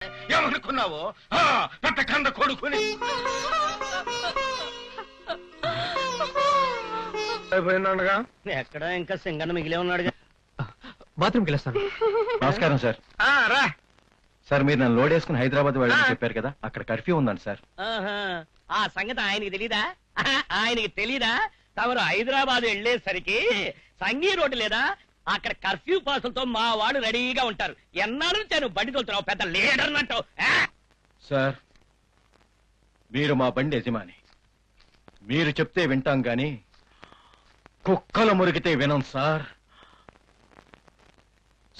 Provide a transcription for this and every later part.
ఏమనుకున్నావు? పెద్ద కంద కొడుకుని అయిపోయిందండగా. ఎక్కడ ఇంకా సింగన్న మిగిలే ఉన్నాడు. బాత్రూమ్కి వెళ్ళొస్తాను. నమస్కారం సార్. రా సార్ మీరు నన్ను లోడ్ వేసుకుని హైదరాబాద్ వెళ్ళని చెప్పారు కదా, అక్కడ కర్ఫ్యూ ఉందండి సార్. ఆ సంగతి ఆయనకి తెలీదా? ఆయనకి తెలీదా? తమరు హైదరాబాద్ వెళ్ళేసరికి సంగీ రోడ్డు లేదా, అక్కడ కర్ఫ్యూ పాసులతో మా వాడు రెడీగా ఉంటారు. ఎన్నాళ్ళు నుంచి నువ్వు బండి తోలుతున్నావు, పెద్ద లీడర్ అంటావు. సార్ మీరు మా బండి యజమాని, మీరు చెప్తే వింటాం గాని కుక్కలు మురిగితే వినం సార్.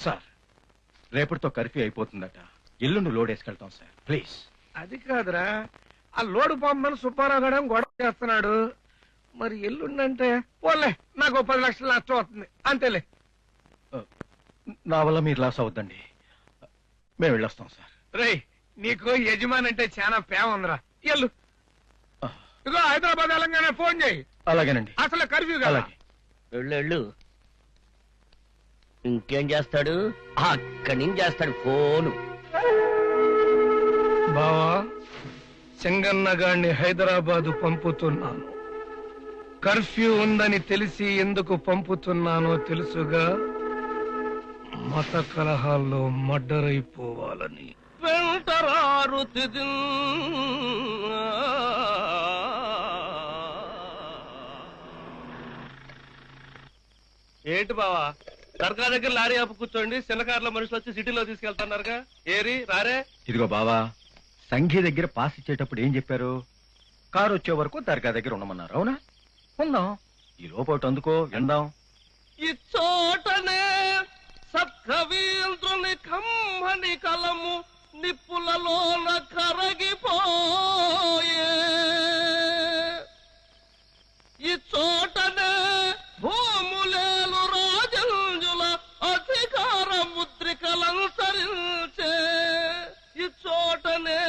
సార్ రేపటితో కర్ఫ్యూ అయిపోతుందట, ఎల్లుండి లోడ్ వేసుకెళ్తాం సార్ ప్లీజ్. అది కాదురా, ఆ లోడు పంపని సుబ్బారావు గడం గొడవ చేస్తున్నాడు. మరి ఎల్లుండంటే పోలే, నాకు 10 లక్షలు నష్టం అవుతుంది అంతేలే. నా వల్ల మీరు లాస్ అవద్దండి, మేము వెళ్ళొస్తాం సార్. రేయ్ నీకు యజమాని అంటే చాలా ప్రేమ ఉందిరా, ఎల్లు. ఇగో హైదరాబాద్ వెళ్ళంగానే ఫోన్ చేయి. అలాగేనండి. అసలు కర్ఫ్యూ కదా. అలాగే. వెళ్ళు. ఇంకేం చేస్తాడు? అక్కడి నుంచి చేస్తాడు ఫోను. బావా, సింగన్న గాడిని హైదరాబాదు పంపుతున్నాను. కర్ఫ్యూ ఉందని తెలిసి ఎందుకు పంపుతున్నానో తెలుసుగా, మత కలహాల్లో మర్డరైపోవాలని. వెంటరారు ఏంటి బావా, దర్గా దగ్గర లారీ ఆపు కూర్చోండి, చిన్న కార్లో మనుషులు వచ్చి సిటీలో తీసుకెళ్తున్నారుగా, ఏరి రారే. ఇదిగో బావా, సంఘీ దగ్గర పాస్ ఇచ్చేటప్పుడు ఏం చెప్పారు? కారు వచ్చే వరకు దర్గా దగ్గర ఉండమన్నారు, అవునా? ఉందాం, ఈ లోపటి అందుకో ఎందాం. ఇచ్చోటనే సత్కవీంద్రుని కమ్మని కలము నిప్పులలోన కరగిపోయే. ఇచ్చోటనే భూములేలు రాజంజుల అధికార ముద్రికలంతరించే. ఇచ్చోటనే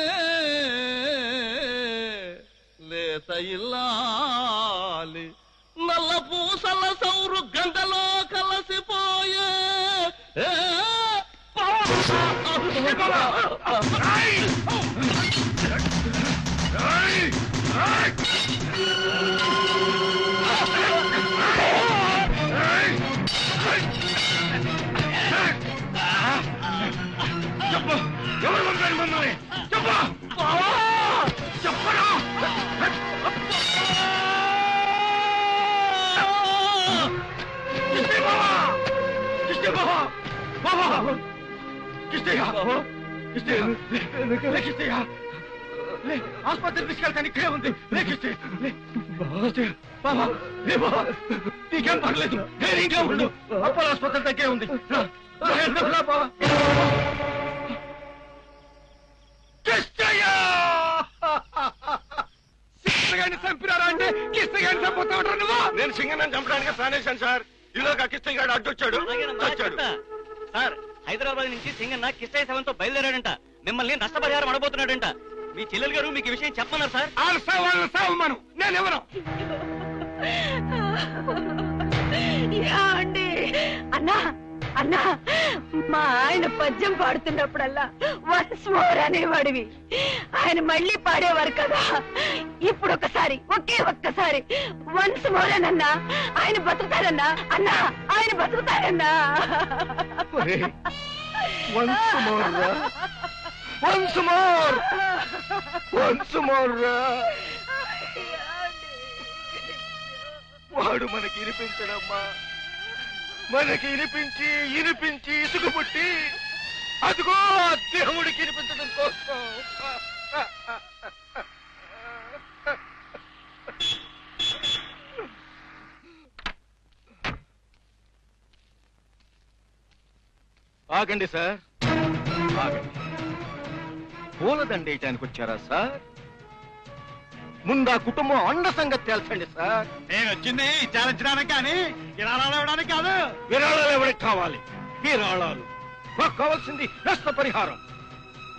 లేత ఇల్లాలి నల్ల పూసల సౌరు గంగలో కలసిపోయే. చెప్పు, ఎవరు పంపారు మమ్మల్ని? చెప్పు, చెప్పరా? ఆసుపత్రి తీసుకెళ్తాను, ఇక్కడే ఉంది. నీకేం పర్లేదు, ఇంట్లో ఉండు. అప్పల ఆసుపత్రి దగ్గరే ఉంది. చంపినారా అంటే కిస్తయ్య గారిని చంపుతా ఉంటారు నువ్వు? నేను సింగన్నని చంపడానికి ప్లాన్ వేశాను సార్. ఈలోగా కిస్తయ్య గారు అడ్డొచ్చాడు. సార్, హైదరాబాద్ నుంచి సింగన్న కిస్తయ్య శవంతో బయలుదేరాడంట. మిమ్మల్ని నష్టపరిహారం అడబోతున్నాడంట. మీ చెల్లెలు గారు మీకు ఈ విషయం చెప్పమన్నారు సార్. వాళ్ళ సావు మనం, నేనెవరు? అన్నా అన్నా, మా ఆయన పద్యం పాడుతున్నప్పుడల్లా వన్స్ మోర్ అనేవాడివి. ఆయన మళ్ళీ పాడేవారు కదా. ఇప్పుడు ఒకసారి, ఒకే ఒక్కసారి వన్స్ మోర్ అనన్నా. ఆయన బతుకుతారన్నా అన్నా, ఆయన బతుకుతారన్నా. వాడు మనకి వినిపించడమ్మా, మనకి వినిపించి ఇసుకు పుట్టి అదిగో దేవుడికి వినిపించడం కోసం. ఆగండి సార్, ఆగండి. పూలదండ వేయటానికి వచ్చారా సార్? ముందా కుటుంబం అండ సంగతి తెలుసండి సార్. నేను వచ్చింది విచారించడానికి కానీ విరాళాలు ఇవ్వడానికి కాదు. విరాళాలు ఎవరికి కావాలి? విరాళాలు మాకు కావాల్సింది నష్టపరిహారం.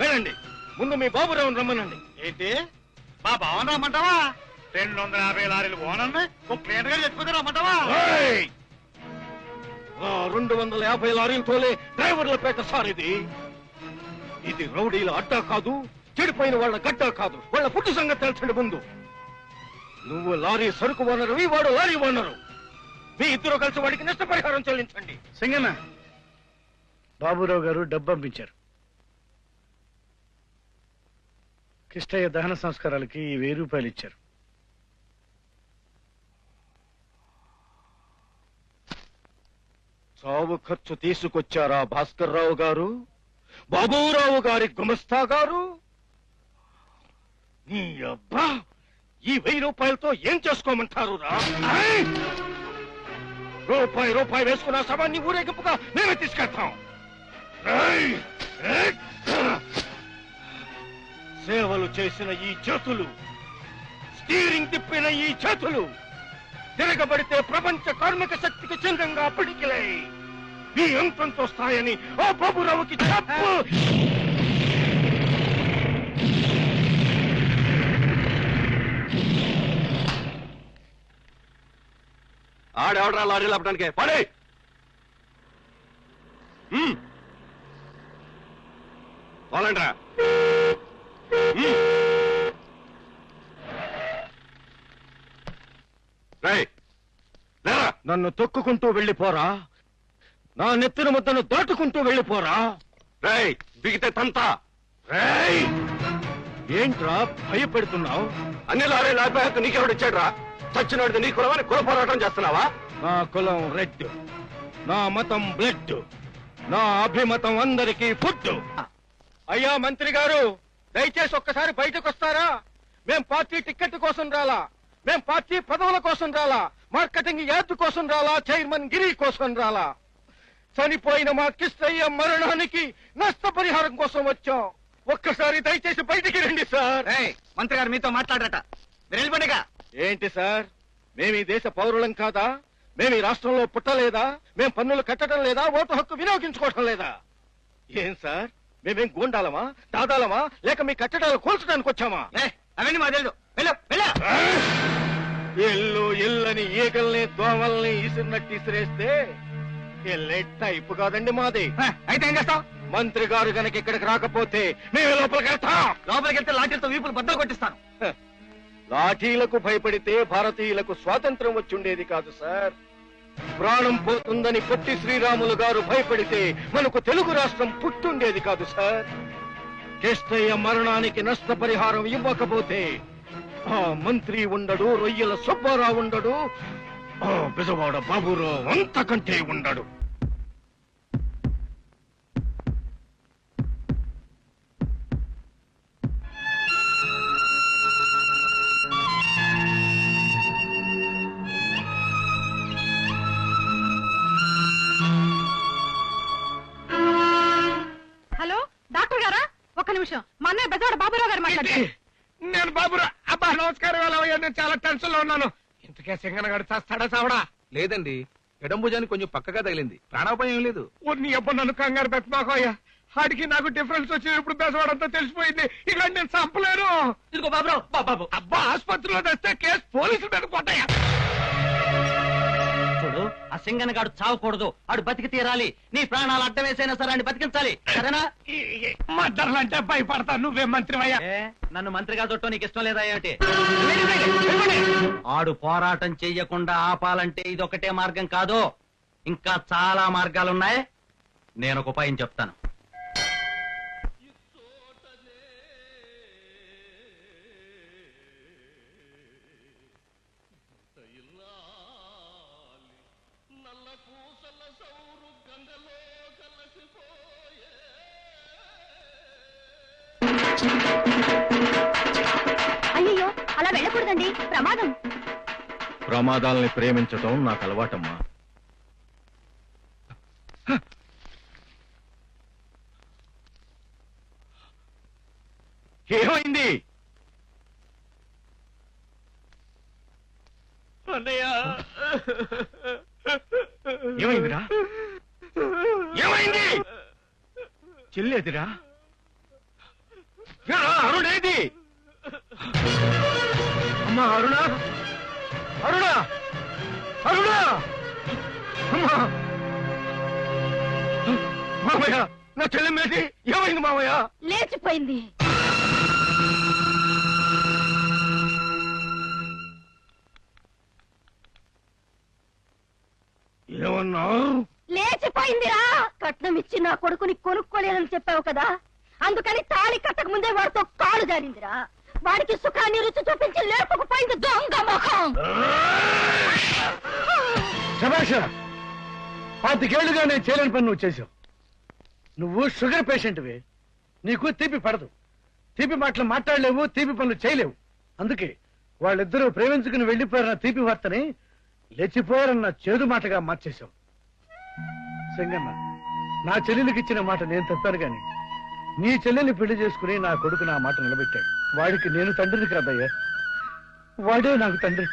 వెళ్ళండి, ముందు మీ బాబురావుని రమ్మనండి. ఏంటి, మా భవన్ రమ్మంటావా? 250 లారీలు ఓనర్ని ఒక క్లియర్ గా చెప్పితే రమ్మంటావా? 250 లారీలు తోలే డ్రైవర్ల పేట సార్ ఇది. ఇది రౌడీల అడ్డా కాదు, చెడిపోయిన వాళ్ళ గడ్డ కాదు. వాళ్ళ పుట్టు సంగతి తెలిసిన ముందు నువ్వు లారీ సరుకు ఓనరు, వాడు లారీ ఓనరు. మీ ఇద్దరు కలిసి వాడికి నష్టపరిహారం చెల్లించండి. సింగన్న, బాబురావు గారు డబ్బు పంపించారు. కిష్టయ్య దహన సంస్కారాలకి 1000 రూపాయలు ఇచ్చారు. చావు ఖర్చు తీసుకొచ్చారా భాస్కర్ రావు గారు, బాబురావు గారి గుమస్తా గారు? నీ అబ్బా, ఈ 1000 రూపాయలతో ఏం చేసుకోమంటారు రా? రూపాయి వేసుకున్న శవాన్ని ఊరేగింపుగా మేమే తీసుకెళ్తాం. సేవలు చేసిన ఈ చేతులు, స్టీరింగ్ తిప్పిన ఈ చేతులు తిరగబడితే ప్రపంచ కార్మిక శక్తికి చిహ్నంగా పిడికిలై ఈ అంతం చూస్తాయని ఆ బాబురావుకి చెప్పు. ఆడెవడరా లారీ లేపడానికే పడే. వాళ్ళండ్రా నన్ను తొక్కుకుంటూ వెళ్ళిపోరా, నా నెత్తిన ముద్దను దాటుకుంటూ వెళ్ళిపోరా. రేయ్ దిగితే తంతా. రేయ్ ఏంట్రా భయపెడుతున్నావు? అన్ని లారీ లాభాయకు నీకెవడిచ్చాడ్రా? చచ్చినోడిది నీ కులమని కుల పోరాటం చేస్తున్నావా? నా కులం రెడ్, నా మతం బ్లడ్, నా అభిమతం అందరికీ ఫుడ్. అయ్యా మంత్రి గారు, దయచేసి ఒక్కసారి బయటకు వస్తారా? మేం పార్టీ టికెట్ కోసం రాలా, మేం పార్టీ పదవుల కోసం రాలా, మార్కెటింగ్ యార్డ్ కోసం రాలా, చైర్మన్ గిరి కోసం రాలా. చనిపోయిన మా కిష్టయ్య మరణానికి నష్టపరిహారం కోసం వచ్చాం. ఒక్కసారి దయచేసి బయటికి రండి సార్. మంత్రి గారు మీతో మాట్లాడరట, మీరు వెళ్ళిపోయిగా. ఏంటి సార్, మేము ఈ దేశ పౌరులం కాదా? మేము ఈ రాష్ట్రంలో పుట్టలేదా? మేం పన్నులు కట్టడం లేదా? ఓటు హక్కు వినియోగించుకోవటం లేదా? ఏం సార్, మేమేం గూండాలమా, దాదాలమా, లేక మీ కట్టడాలు కూల్చడానికి వచ్చామా? అవన్నీ మా తెలుసు. ఎల్లు ఎల్లని ఈగల్ని దోమల్ని ఇసిరినట్టు ఇసిరేస్తే ఎల్లే టైపు కాదండి మాది. అయితే ఏం చేస్తాం? మంత్రి గారు గనక ఇక్కడికి రాకపోతే మేము లోపలికి వెళ్తాం. లోపలికి వెళ్తే లాఠీలతో వీపులు బద్దలు కొట్టిస్తాను. లాఠీలకు భయపడితే భారతీయులకు స్వాతంత్రం వచ్చుండేది కాదు సార్. ప్రాణం పోతుందని పొట్టి శ్రీరాములు గారు భయపడితే మనకు తెలుగు రాష్ట్రం పుట్టుండేది కాదు సార్. కిష్టయ్య మరణానికి నష్టపరిహారం ఇవ్వకపోతే ఆ మంత్రి ఉండడు, రొయ్యల సుబ్బారావు ఉండడు, ఆ బెజవాడ బాబురావు అంతకంటే ఉండడు. హలో డాక్టర్ గారా, ఒక్క నిమిషం. మా అన్నయ్య బెజవాడ బాబురావు గారు మాట్లాడారు. నేను బాబురా. అబ్బా నమస్కారం. ఎలా అయ్యా? నేను చాలా టెన్షన్ లో ఉన్నాను. ఇంతకే సింగన గడి చేస్తాడా చావడా? లేదండి, ఎడం భుజానికి కొంచెం పక్కగా తగిలింది, ప్రాణాపాయం ఏం లేదు. నీ అబ్బా నన్ను కంగారు పెట్టమాకో అయ్యా. ఆడికి నాకు డిఫరెన్స్ వచ్చి ఇప్పుడు బెజవాడంతా తెలిసిపోయింది. ఇక నేను చంపలేను. ఇదిగో బాబురావు, బాబు అబ్బా ఆసుపత్రిలో తెస్తే కేసు పోలీసుల మీద కొట్టాయా? చూడు, ఆ సింగన్ గాడు చావకూడదు, ఆడు బతికి తీరాలి. నీ ప్రాణాలు అడ్డం వేసైనా సరే అని బతికించాలి, సరేనా? మద్దర్లంటే భయపడతా. నువ్వే మంత్రివయ్యా. నన్ను మంత్రిగా చుట్టూ నీకు ఇష్టం లేదా ఏమిటి? ఆడు పోరాటం చెయ్యకుండా ఆపాలంటే ఇదొకటే మార్గం కాదు, ఇంకా చాలా మార్గాలున్నాయి. నేను ఒక ఉపాయం చెప్తాను. అయ్యో అలా వెళ్ళకూడదండి, ప్రమాదం. ప్రమాదాలని ప్రేమించటం నాకు అలవాటమ్మా. ఏమైంది? ఏమైందిరా? ఏమైంది? చెల్లేదిరా? అరుణేది? అమ్మా అరుణ, అరుణ, అరుణ! అమ్మా మామయ్య, నా చెల్లెమ్మేది? ఏమైంది మామయ్య? లేచిపోయింది. ఏమన్నావు? లేచిపోయిందిరా. కట్నం ఇచ్చి నా కొడుకుని కొనుక్కోలేనని చెప్పావు కదా, అందుకని తాళి కట్టక ముందే వాడితో కాలు జారిందిరా. వాడికి సుఖాన్ని రుచి చూపించి లేపకపోయింది దొంగ ముఖం. శభాష, 25 ఏళ్లుగా నేను చేయలేని పని నువ్వు చేసావు. నువ్వు షుగర్ పేషెంట్వి, నీకు తీపి పడదు. తీపి మాటలు మాట్లాడలేవు, తీపి పనులు చేయలేవు. అందుకే వాళ్ళిద్దరూ ప్రేమించుకుని వెళ్లిపోయారన్న తీపి వార్తని లేచిపోయారన్న చేదు మాటగా మార్చేశావు. సింగన్న, నా చెల్లెలికి ఇచ్చిన మాట నేను తప్పాను గాని నీ చెల్లెల్ని పెళ్లి చేసుకుని నా కొడుకు నా మాట నిలబెట్టాడు. వాడికి నేను తండ్రిని కాదయ్యా, వాడే నాకు తండ్రి.